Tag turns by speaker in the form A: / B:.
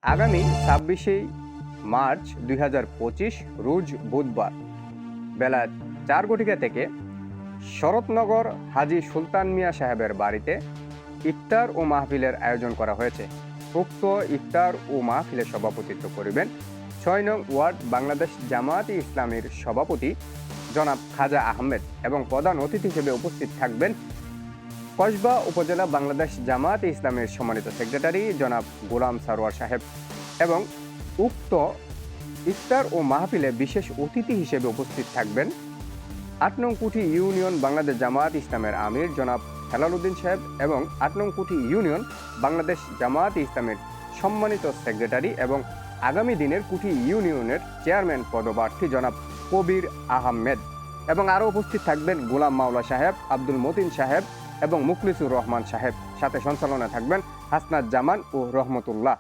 A: আগামী ২৬শে মার্চ ২০২৫ রোজ বুধবার বেলা ৪ থেকে শরৎনগর হাজী সুলতান মিয়া সাহেবের বাড়িতে ইফতার ও মাহফিলের আয়োজন করা হয়েছে। উক্ত ইফতার ও মাহফিলে সভাপতিত্ব করিবেন ৬ নং ওয়ার্ড বাংলাদেশ জামায়াতে ইসলামীর সভাপতি জনাব খাজা আহমেদ এবং প্রধান অতিথি হিসেবে উপস্থিত থাকবেন কসবা উপজেলা বাংলাদেশ জামায়াতে ইসলামের সম্মানিত সেক্রেটারি জনাব গোলাম সারোয়ার সাহেব এবং উক্ত ইফতার ও মাহফিলে বিশেষ অতিথি হিসেবে উপস্থিত থাকবেন ৮ নং কুঠি ইউনিয়ন বাংলাদেশ জামায়াত ইসলামের আমির জনাব হেলাল উদ্দিন সাহেব এবং ৮ নং কুঠি ইউনিয়ন বাংলাদেশ জামায়াত ইসলামের সম্মানিত সেক্রেটারি এবং আগামী দিনের কুঠি ইউনিয়নের চেয়ারম্যান পদপ্রার্থী জনাব কবির আহমেদ এবং আরও উপস্থিত থাকবেন গোলাম মাওলা সাহেব, আব্দুল মতিন সাহেব এবং মুখলিসুর রহমান সাহেব। সাথে সঞ্চালনায় থাকবেন হাসনাত জামান ও রহমতুল্লাহ।